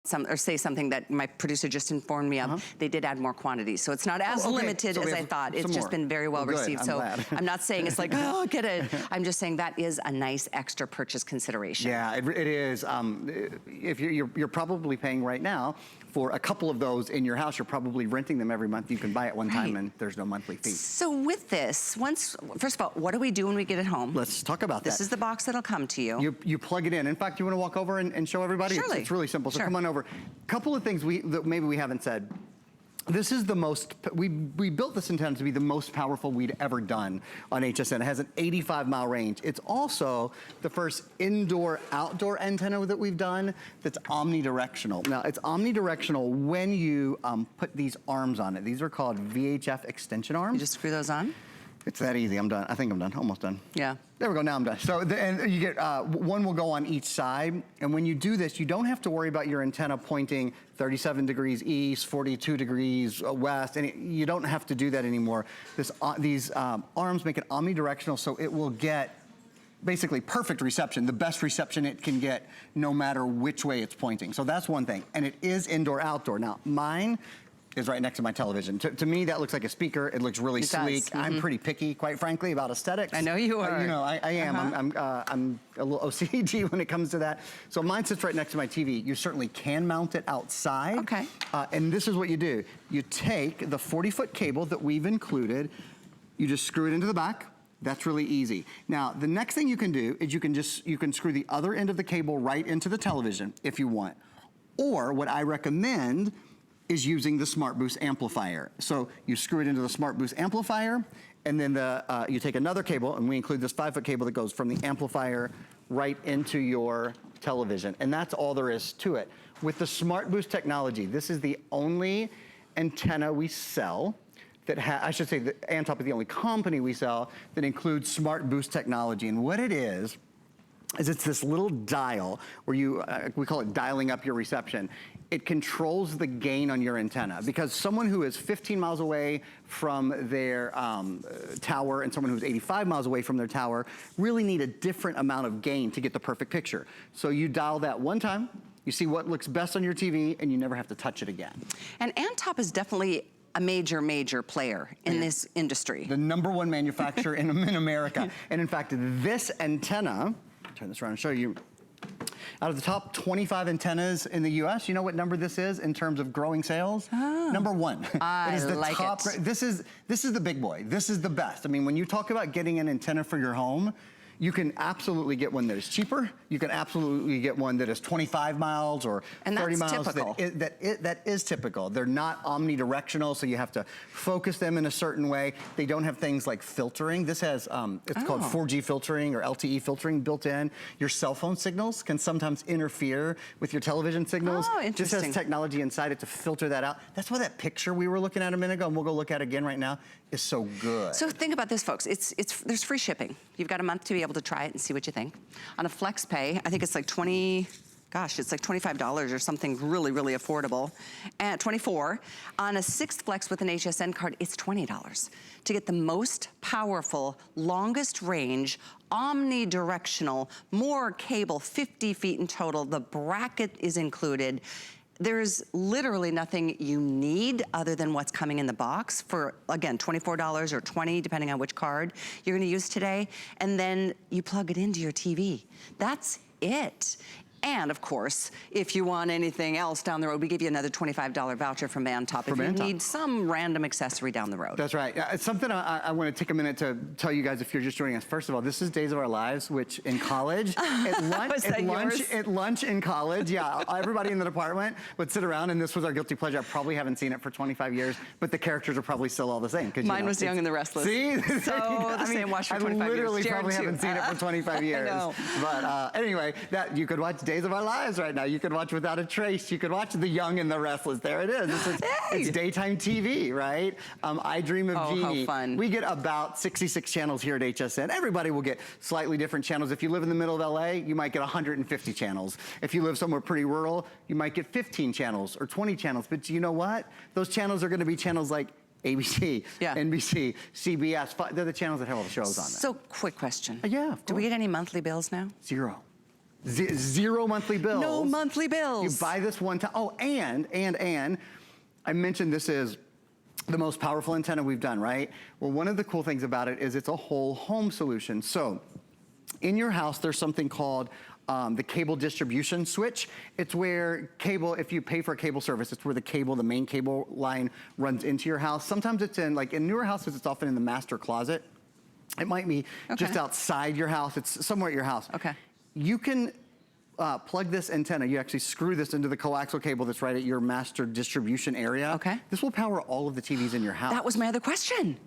say something that my producer just informed me of. They did add more quantities, so it's not as limited as I thought. It's just been very well received. So I'm not saying it's like, oh, get it. I'm just saying that is a nice extra purchase consideration. Yeah, it is. If you're probably paying right now for a couple of those in your house, you're probably renting them every month. You can buy it one time and there's no monthly fee. So with this, first of all, what do we do when we get it home? Let's talk about that. This is the box that'll come to you. You plug it in. In fact, you want to walk over and show everybody? Surely. It's really simple, so come on over. Couple of things that maybe we haven't said. This is the most, we built this antenna to be the most powerful we'd ever done on HSN. It has an 85-mile range. It's also the first indoor-outdoor antenna that we've done that's omnidirectional. Now, it's omnidirectional when you put these arms on it. These are called VHF extension arms. You just screw those on? It's that easy. I'm done. I think I'm done. Almost done. Yeah. There we go. Now I'm done. So and you get one will go on each side. And when you do this, you don't have to worry about your antenna pointing 37 degrees east, 42 degrees west. And you don't have to do that anymore. These arms make it omnidirectional, so it will get basically perfect reception, the best reception it can get no matter which way it's pointing. So that's one thing. And it is indoor-outdoor. Now, mine is right next to my television. To me, that looks like a speaker. It looks really sleek. I'm pretty picky, quite frankly, about aesthetics. I know you are. You know, I am. I'm a little OCD when it comes to that. So mine sits right next to my TV. You certainly can mount it outside. Okay. And this is what you do. You take the 40-foot cable that we've included, you just screw it into the back. That's really easy. Now, the next thing you can do is you can screw the other end of the cable right into the television if you want. Or what I recommend is using the Smart Boost amplifier. So you screw it into the Smart Boost amplifier, and then you take another cable, and we include this 5-foot cable that goes from the amplifier right into your television. And that's all there is to it. With the Smart Boost technology, this is the only antenna we sell that I should say that ANTOP is the only company we sell that includes Smart Boost technology. And what it is it's this little dial where we call it dialing up your reception. It controls the gain on your antenna, because someone who is 15 miles away from their tower and someone who's 85 miles away from their tower really need a different amount of gain to get the perfect picture. So you dial that one time, you see what looks best on your TV, and you never have to touch it again. And ANTOP is definitely a major player in this industry. The #1 manufacturer in America. And in fact, this antenna, turn this around and show you, out of the top 25 antennas in the US, you know what number this is in terms of growing sales? Oh. #1. I it is the like top, it. This is the big boy. This is the best. I mean, when you talk about getting an antenna for your home, you can absolutely get one that is cheaper. You can absolutely get one that is 25 miles or 30 miles. Typical. That is typical. They're not omnidirectional, so you have to focus them in a certain way. They don't have things like filtering. This has, it's called 4G filtering or LTE filtering built in. Your cell phone signals can sometimes interfere with your television signals. Oh, interesting. This has technology inside it to filter that out. That's why that picture we were looking at a minute ago, and we'll go look at again right now, is so good. So think about this, folks. There's free shipping. You've got a month to be able to try it and see what you think. On a flex pay, I think it's like it's like $25 or something really affordable. At 24, on a 6th flex with an HSN card, it's $20 to get the most powerful, longest range, omnidirectional, more cable, 50 feet in total. The bracket is included. There's literally nothing you need other than what's coming in the box for, again, $24 or $20, depending on which card you're gonna use today. And then you plug it into your TV. That's it. And of course, if you want anything else down the road, we give you another $25 voucher from ANTOP if you need some random accessory down the road. That's right. It's something I want to take a minute to tell you guys if you're just joining us. First of all, this is Days of Our Lives, which in college, at lunch in college, yeah, everybody in the department would sit around, and this was our guilty pleasure. I probably haven't seen it for 25 years, but the characters are probably still all the same. Mine was Young and the Restless. See? So the same watch for 25 years. I literally probably haven't seen it for 25 years. I know. But anyway, you could watch Days of Our Lives right now. You could watch Without a Trace. You could watch The Young and the Restless. There it is. It's daytime TV, right? I Dream of Jeannie. How fun. We get about 66 channels here at HSN. Everybody will get slightly different channels. If you live in the middle of LA, you might get 150 channels. If you live somewhere pretty rural, you might get 15 channels or 20 channels. But you know what? Those channels are going to be channels like ABC, NBC, CBS. They're the channels that have all the shows on them. So, quick question. Yeah, of course. Do we get any monthly bills now? Zero. Zero monthly bills. No monthly bills. You buy this one time. Oh, and I mentioned this is the most powerful antenna we've done, right? Well, one of the cool things about it is it's a whole home solution. So in your house, there's something called the cable distribution switch. It's where cable, if you pay for a cable service, it's where the main cable line runs into your house. Sometimes it's in newer houses, it's often in the master closet. It might be just outside your house. It's somewhere at your house. Okay. You can plug this antenna. You actually screw this into the coaxial cable that's right at your master distribution area. Okay. This will power all of the TVs in your house. That was my other question.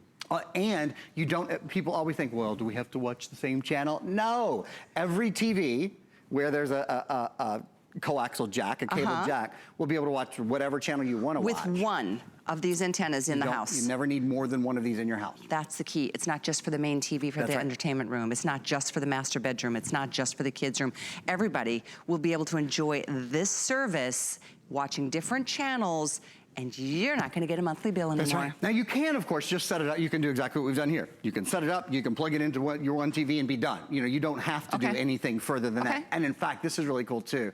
And you don't, people always think, well, do we have to watch the same channel? No. Every TV where there's a coaxial jack, a cable jack, will be able to watch whatever channel you want to watch. With one of these antennas in the house. You never need more than one of these in your house. That's the key. It's not just for the main TV for the entertainment room. It's not just for the master bedroom. It's not just for the kids' room. Everybody will be able to enjoy this service, watching different channels, and you're not gonna get a monthly bill anymore. That's right. Now you can, of course, just set it up. You can do exactly what we've done here. You can set it up, you can plug it into your one TV and be done. You know, you don't have to do anything further than that. And in fact, this is really cool too.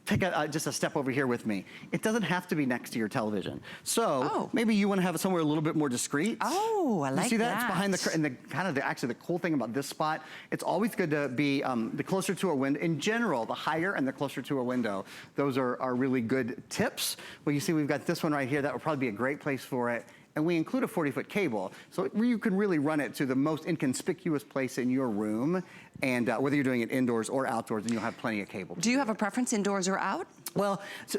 Take just a step over here with me. It doesn't have to be next to your television. So maybe you want to have it somewhere a little bit more discreet. Oh, I like that. You see that? It's behind the actually the cool thing about this spot, it's always good to be the closer to a window. In general, the higher and the closer to a window, those are really good tips. Well, you see we've got this one right here. That would probably be a great place for it. And we include a 40-foot cable, so you can really run it to the most inconspicuous place in your room, and whether you're doing it indoors or outdoors, and you'll have plenty of cable. Do you have a preference, indoors or out? Well, so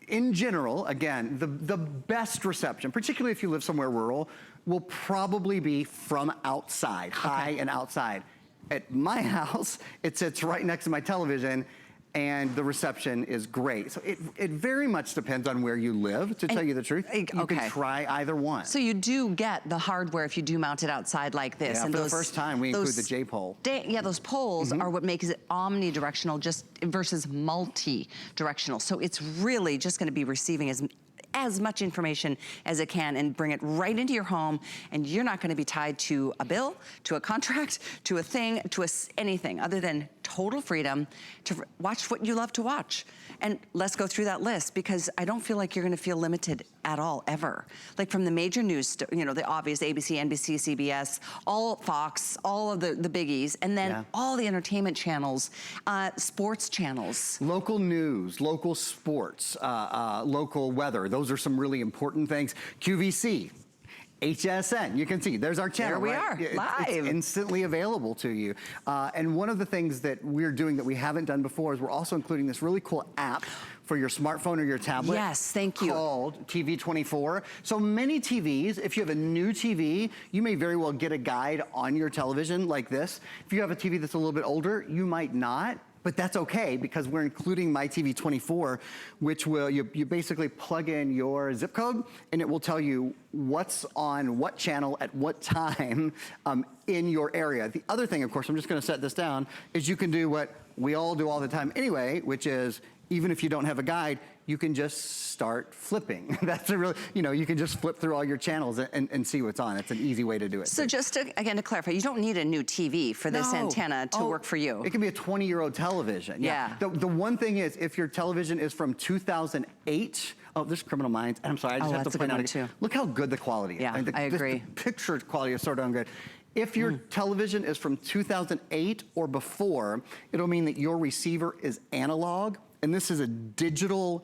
in general, again, the best reception, particularly if you live somewhere rural, will probably be from outside, high and outside. At my house, it sits right next to my television, and the reception is great. So it very much depends on where you live, to tell you the truth. You can try either one. So you do get the hardware if you do mount it outside like this. Yeah, and for the first time, we include the J-pole. Yeah, those poles are what makes it omnidirectional versus multi-directional. So it's really just gonna be receiving as much information as it can and bring it right into your home, and you're not gonna be tied to a bill, to a contract, to a thing, to anything other than total freedom to watch what you love to watch. And let's go through that list, because I don't feel like you're gonna feel limited at all, ever. Like from the major news, you know, the obvious ABC, NBC, CBS, all Fox, all of the biggies, and then all the entertainment channels, sports channels. Local news, local sports, local weather. Those are some really important things. QVC. HSN, you can see, there's our channel. There we are, live. It's instantly available to you. And one of the things that we're doing that we haven't done before is we're also including this really cool app for your smartphone or your tablet. Yes, thank you. Called TV24. So many TVs, if you have a new TV, you may very well get a guide on your television like this. If you have a TV that's a little bit older, you might not. But that's okay, because we're including My TV 24, which will, you basically plug in your zip code, and it will tell you what's on what channel at what time in your area. The other thing, of course, I'm just gonna set this down, is you can do what we all do all the time anyway, which is, even if you don't have a guide, you can just start flipping. That's a real, you can just flip through all your channels and see what's on. It's an easy way to do it. So just again to clarify, you don't need a new TV for this antenna to work for you. It can be a 20-year-old television. Yeah. The one thing is, if your television is from 2008, there's Criminal Minds, and I'm sorry, I just have to point out, too. Look how good the quality is. Yeah, I agree. The picture quality is so darn good. If your television is from 2008 or before, it'll mean that your receiver is analog, and this is a digital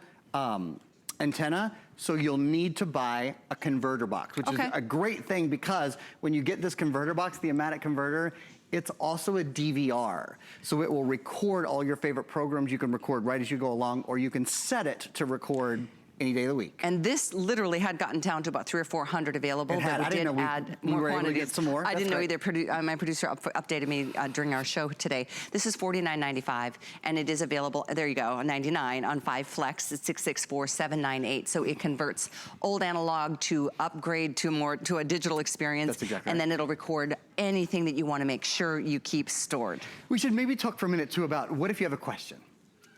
antenna, so you'll need to buy a converter box, which is a great thing, because when you get this converter box, the Amatic converter, it's also a DVR. So it will record all your favorite programs. You can record right as you go along, or you can set it to record any day of the week. And this literally had gotten down to about 300 or 400 available. It had. But we I didn't did know add we more were able to quantities. get some more. I didn't know either. My producer updated me during our show today. This is $49.95, and it is available. There you go, $99 on 5 Flex. It's $664,798. So it converts old analog to upgrade to a digital experience. That's exactly and right. then it'll record anything that you want to make sure you keep stored. We should maybe talk for a minute too about what if you have a question.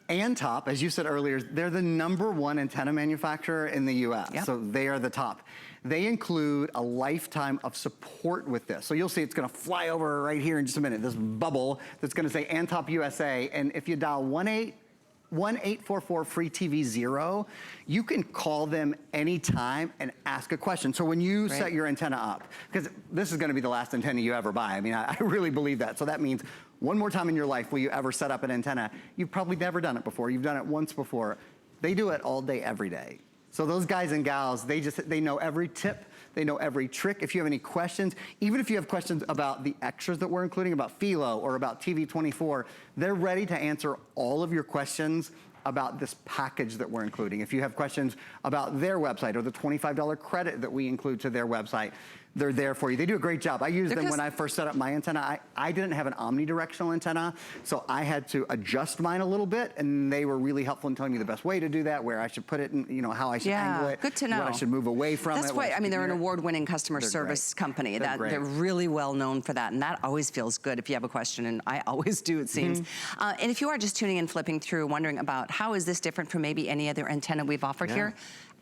ANTOP, as you said earlier, they're the #1 antenna manufacturer in the US. Yep. So they are the top. They include a lifetime of support with this. So you'll see it's gonna fly over right here in just a minute, this bubble that's gonna say ANTOP USA. And if you dial 1-844-FREE-TV-0, you can call them anytime and ask a question. So when you set your antenna up, because this is gonna be the last antenna you ever buy. I mean, I really believe that. So that means one more time in your life will you ever set up an antenna. You've probably never done it before. You've done it once before. They do it all day, every day. So those guys and gals, they know every tip. They know every trick. If you have any questions, even if you have questions about the extras that we're including, about Philo or about TV24, they're ready to answer all of your questions about this package that we're including. If you have questions about their website or the $25 credit that we include to their website, they're there for you. They do a great job. I used them when I first set up my antenna. I didn't have an omnidirectional antenna, so I had to adjust mine a little bit, and they were really helpful in telling me the best way to do that, where I should put it, and how I should angle it. Good to know. What I should move away from it. That's why, I mean, they're an award-winning customer service company. They're really well known for that, and that always feels good if you have a question, and I always do, it seems. And if you are just tuning in, flipping through, wondering about how is this different from maybe any other antenna we've offered here,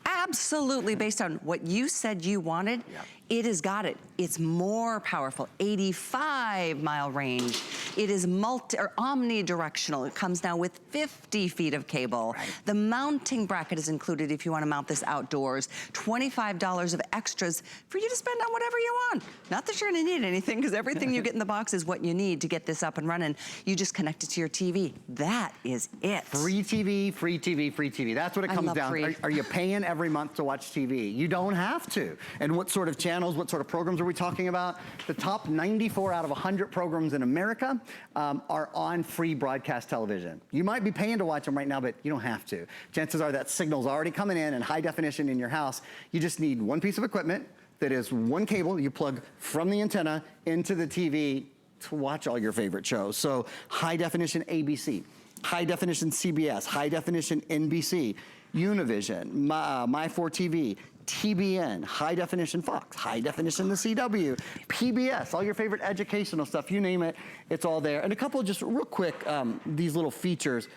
absolutely, based on what you said you wanted, it has got it. It's more powerful, 85-mile range. It is omnidirectional. It comes now with 50 feet of cable. The mounting bracket is included if you want to mount this outdoors. $25 of extras for you to spend on whatever you want. Not that you're going to need anything, because everything you get in the box is what you need to get this up and running. You just connect it to your TV. That is it. Free TV, free TV, free TV. That's what it comes down to. Are you paying every month to watch TV? You don't have to. And what sort of channels, what sort of programs are we talking about? The top 94 out of 100 programs in America are on free broadcast television. You might be paying to watch them right now, but you don't have to. Chances are that signal's already coming in high definition in your house. You just need one piece of equipment that is one cable you plug from the antenna into the TV to watch all your favorite shows. So high definition ABC, high definition CBS, high definition NBC, Univision, My4TV, TBN, high definition Fox, high definition the CW, PBS, all your favorite educational stuff, you name it, it's all there. And a couple of just real quick, these little features.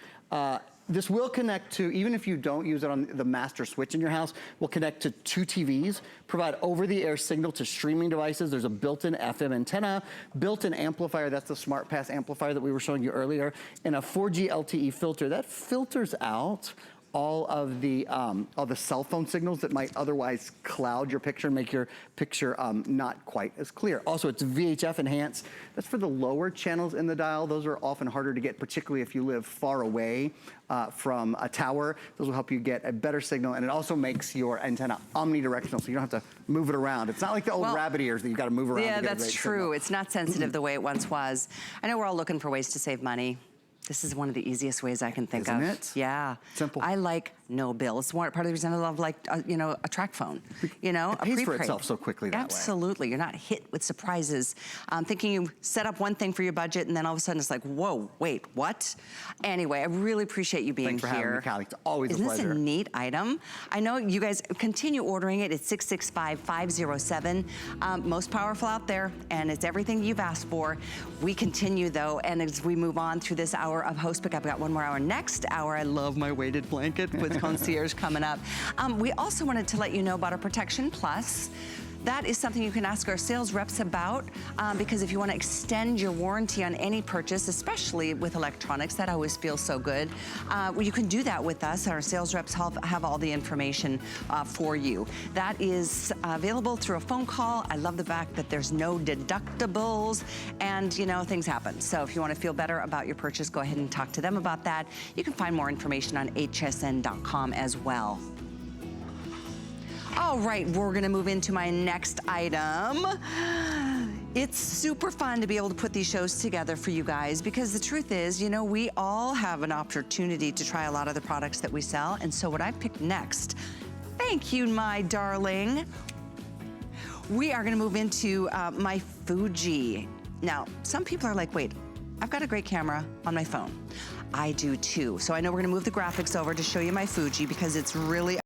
This will connect to, even if you don't use it on the master switch in your house, will connect to 2 TVs, provide over-the-air signal to streaming devices. There's a built-in FM antenna, built-in amplifier, that's the Smart Pass amplifier that we were showing you earlier, and a 4G LTE filter. That filters out all the cell phone signals that might otherwise cloud your picture and make your picture not quite as clear. Also, it's VHF enhanced. That's for the lower channels in the dial. Those are often harder to get, particularly if you live far away from a tower. Those will help you get a better signal, and it also makes your antenna omnidirectional, so you don't have to move it around. It's not like the old rabbit ears that you've got to move around. Yeah, that's true. It's not sensitive the way it once was. I know we're all looking for ways to save money. This is one of the easiest ways I can think of. Isn't it? Yeah. Simple. I like no bill. It's part of the reason I love, like, a track phone. It pays for itself so quickly that way. Absolutely. You're not hit with surprises. Thinking you set up one thing for your budget, and then all of a sudden it's like, whoa, wait, what? Anyway, I really appreciate you being here. Thanks for having me, Callie. It's always a pleasure. Isn't this a neat item? I know you guys continue ordering it. It's 665-507. Most powerful out there, and it's everything you've asked for. We continue, though, and as we move on through this hour of Host Pick, I've got one more hour. Next hour, I love my weighted blanket with concierge coming up. We also wanted to let you know about our Protection Plus. That is something you can ask our sales reps about, because if you want to extend your warranty on any purchase, especially with electronics, that always feels so good. Well, you can do that with us. Our sales reps have all the information for you. That is available through a phone call. I love the fact that there's no deductibles, and things happen. So if you want to feel better about your purchase, go ahead and talk to them about that. You can find more information on hsn.com as well. All right, we're gonna move into my next item. It's super fun to be able to put these shows together for you guys, because the truth is, we all have an opportunity to try a lot of the products that we sell. And so what I picked next, thank you, my darling. We are gonna move into my Fuji. Now, some people are like, wait, I've got a great camera on my phone. I do too. So I know we're gonna move the graphics over to show you my Fuji, because it's really